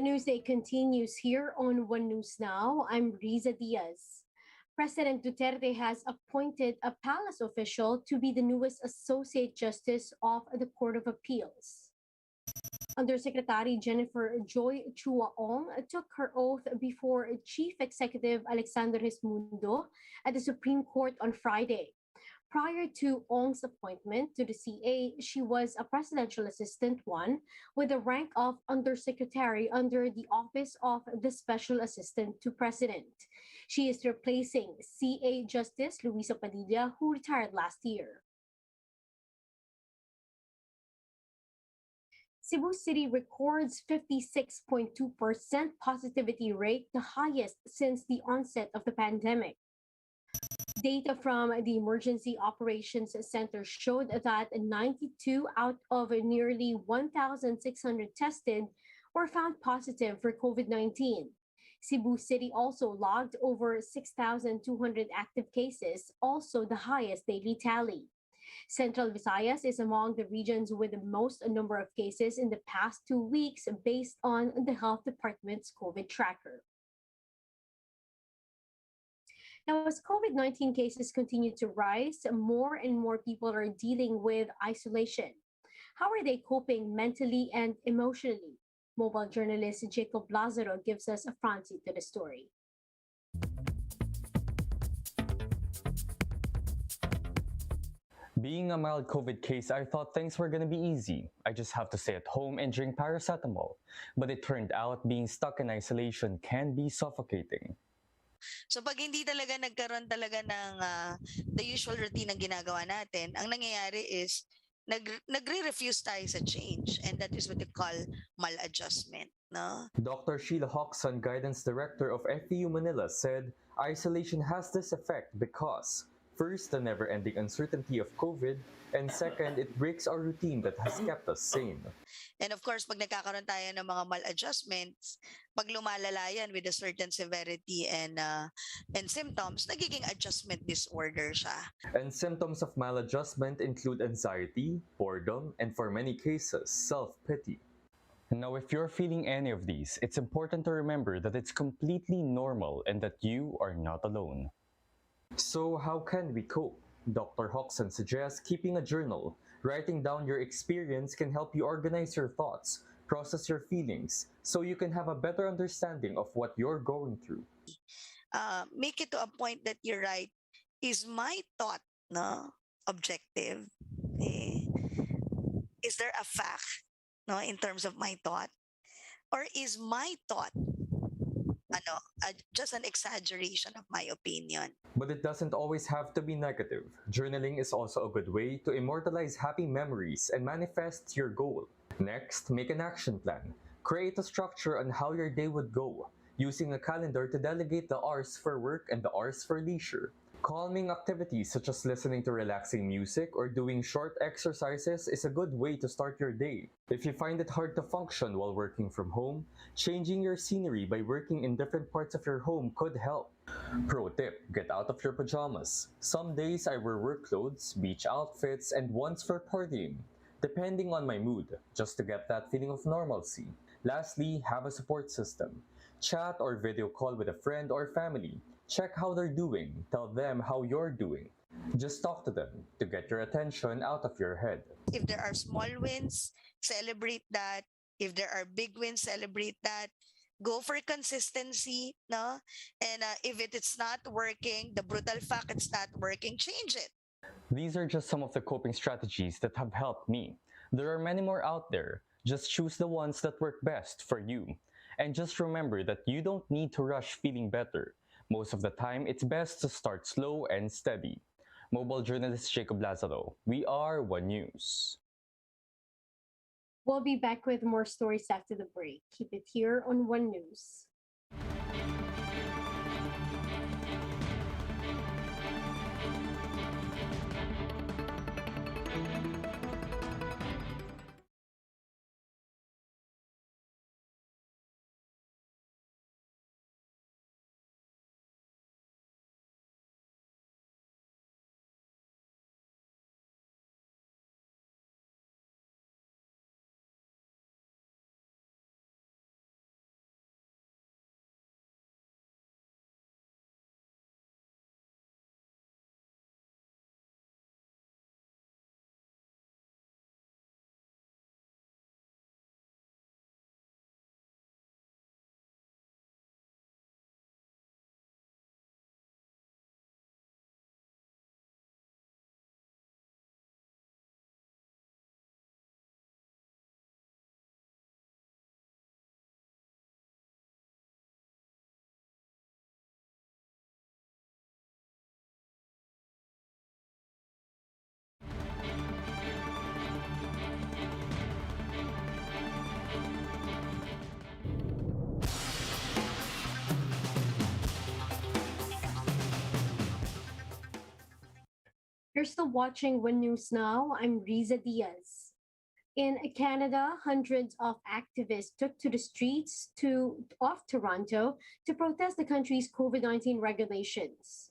The newsday continues here on One News Now. I'm Riza Diaz. President Duterte has appointed a palace official to be the newest Associate Justice of the Court of Appeals. Undersecretary Jennifer Joy Chua-Ong took her oath before Chief Executive Alexander Hismundo at the Supreme Court on Friday. Prior to Ong's appointment to the CA, she was a Presidential Assistant 1 with the rank of Undersecretary under the Office of the Special Assistant to President. She is replacing CA Justice Luisa Padilla, who retired last year. Cebu City records 56.2% positivity rate, the highest since the onset of the pandemic. Data from the Emergency Operations Center showed that 92 out of nearly 1,600 tested were found positive for COVID-19. Cebu City also logged over 6,200 active cases, also the highest daily tally. Central Visayas is among the regions with the most number of cases in the past 2 weeks based on the Health Department's COVID tracker. Now, as COVID-19 cases continue to rise, more and more people are dealing with isolation. How are they coping mentally and emotionally? Mobile journalist Jacob Lazaro gives us a front seat to the story. Being a mild COVID case, I thought things were gonna be easy. I just have to stay at home and drink paracetamol. But it turned out being stuck in isolation can be suffocating. So pag hindi talaga nagkaroon talaga ng the usual routine ng ginagawa natin, ang nangyayari is nagre-refuse tayo sa change, and that is what they call maladjustment, no? Dr. Sheila Hoxon, Guidance Director of FEU Manila, said isolation has this effect because first, the never-ending uncertainty of COVID, and second, it breaks our routine that has kept us sane. And of course, pag nagkakaroon tayo ng mga maladjustments, pag lumalala yan with a certain severity and symptoms, nagiging adjustment disorder siya. And symptoms of maladjustment include anxiety, boredom, and for many cases, self-pity. Now, if you're feeling any of these, it's important to remember that it's completely normal and that you are not alone. So how can we cope? Dr. Hoxon suggests keeping a journal. Writing down your experience can help you organize your thoughts, process your feelings, so you can have a better understanding of what you're going through. Make it to a point that you write, is my thought objective? Is there a fact in terms of my thought? Or is my thought just an exaggeration of my opinion? But it doesn't always have to be negative. Journaling is also a good way to immortalize happy memories and manifest your goal. Next, make an action plan. Create a structure on how your day would go, using a calendar to delegate the hours for work and the hours for leisure. Calming activities such as listening to relaxing music or doing short exercises is a good way to start your day. If you find it hard to function while working from home, changing your scenery by working in different parts of your home could help. Pro tip, get out of your pajamas. Some days I wear work clothes, beach outfits, and once for partying, depending on my mood, just to get that feeling of normalcy. Lastly, have a support system. Chat or video call with a friend or family. Check how they're doing. Tell them how you're doing. Just talk to them to get your attention out of your head. If there are small wins, celebrate that. If there are big wins, celebrate that. Go for consistency, no? And if it's not working, the brutal fact it's not working, change it. These are just some of the coping strategies that have helped me. There are many more out there. Just choose the ones that work best for you. And just remember that you don't need to rush feeling better. Most of the time, it's best to start slow and steady. Mobile journalist Jacob Lazaro, we are One News. We'll be back with more stories after the break. Keep it here on One News. You're still watching One News Now. I'm Riza Diaz. In Canada, hundreds of activists took to the streets of Toronto to protest the country's COVID-19 regulations.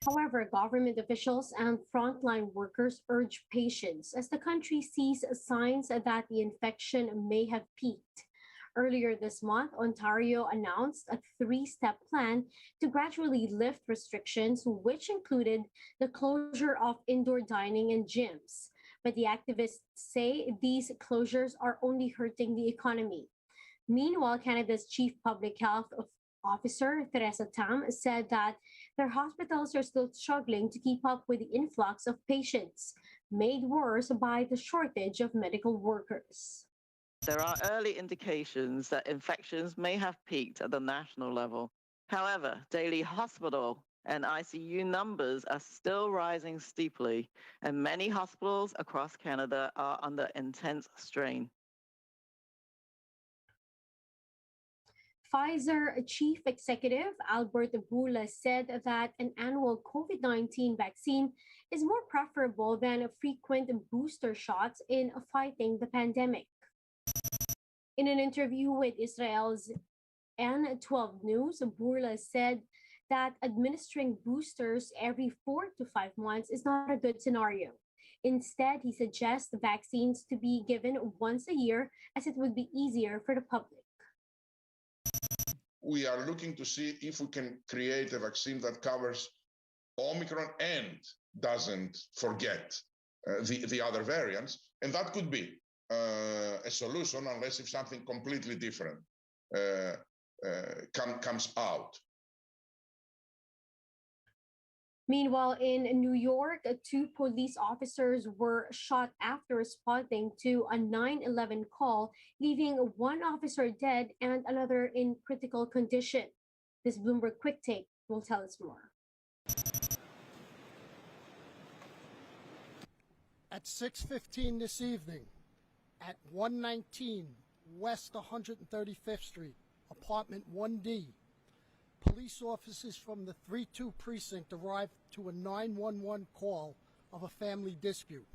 However, government officials and frontline workers urge patience as the country sees signs that the infection may have peaked. Earlier this month, Ontario announced a three-step plan to gradually lift restrictions, which included the closure of indoor dining and gyms. But the activists say these closures are only hurting the economy. Meanwhile, Canada's Chief Public Health Officer, Teresa Tam, said that their hospitals are still struggling to keep up with the influx of patients, made worse by the shortage of medical workers. There are early indications that infections may have peaked at the national level. However, daily hospital and ICU numbers are still rising steeply, and many hospitals across Canada are under intense strain. Pfizer Chief Executive Albert Bourla said that an annual COVID-19 vaccine is more preferable than frequent booster shots in fighting the pandemic. In an interview with Israel's N12 News, Bourla said that administering boosters every 4 to 5 months is not a good scenario. Instead, he suggests the vaccines to be given once a year as it would be easier for the public. We are looking to see if we can create a vaccine that covers Omicron and doesn't forget the other variants. And that could be a solution, unless if something completely different comes out. Meanwhile, in New York, two police officers were shot after responding to a 9/11 call, leaving one officer dead and another in critical condition. This Bloomberg Quick Take will tell us more. At 6:15 this evening, at 119 West 135th Street, apartment 1D, police officers from the 3-2 precinct arrived to a 911 call of a family dispute.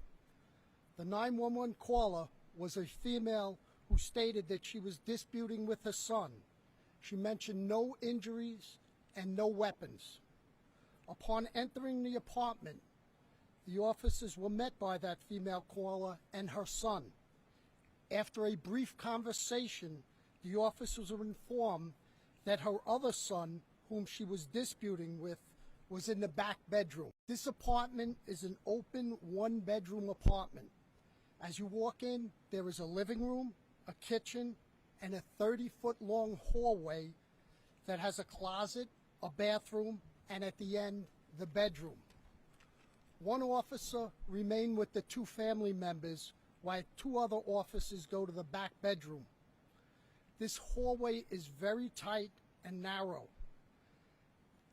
The 911 caller was a female who stated that she was disputing with her son. She mentioned no injuries and no weapons. Upon entering the apartment, the officers were met by that female caller and her son. After a brief conversation, the officers were informed that her other son, whom she was disputing with, was in the back bedroom. This apartment is an open one-bedroom apartment. As you walk in, there is a living room, a kitchen, and a 30-foot-long hallway that has a closet, a bathroom, and at the end, the bedroom. One officer remained with the two family members, while two other officers go to the back bedroom. This hallway is very tight and narrow.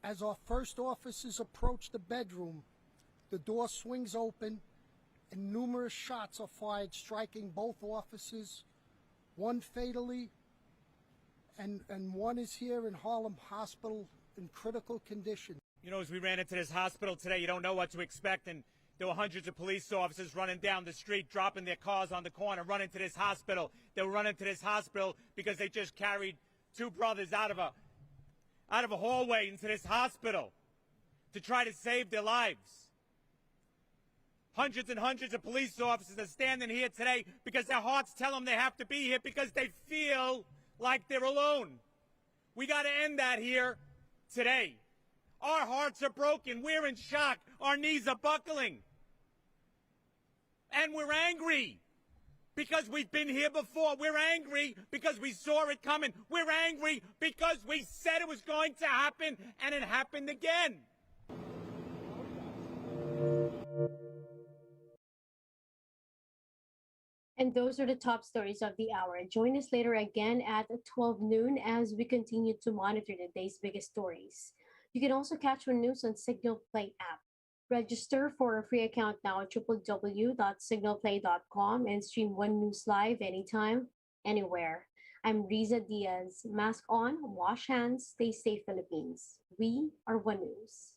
As our first officers approach the bedroom, the door swings open and numerous shots are fired, striking both officers, one fatally, and one is here in Harlem Hospital in critical condition. You know, as we ran into this hospital today, you don't know what to expect, and there were hundreds of police officers running down the street, dropping their cars on the corner, running to this hospital. They were running to this hospital because they just carried two brothers out of a hallway into this hospital to try to save their lives. Hundreds and hundreds of police officers are standing here today because their hearts tell them they have to be here because they feel like they're alone. We got to end that here today. Our hearts are broken. We're in shock. Our knees are buckling. And we're angry because we've been here before. We're angry because we saw it coming. We're angry because we said it was going to happen, and it happened again. And those are the top stories of the hour. Join us later again at 12 noon as we continue to monitor the day's biggest stories. You can also catch One News on Signal Play app. Register for a free account now at www.signalplay.com and stream One News live anytime, anywhere. I'm Riza Diaz. Mask on, wash hands, stay safe, Philippines. We are One News.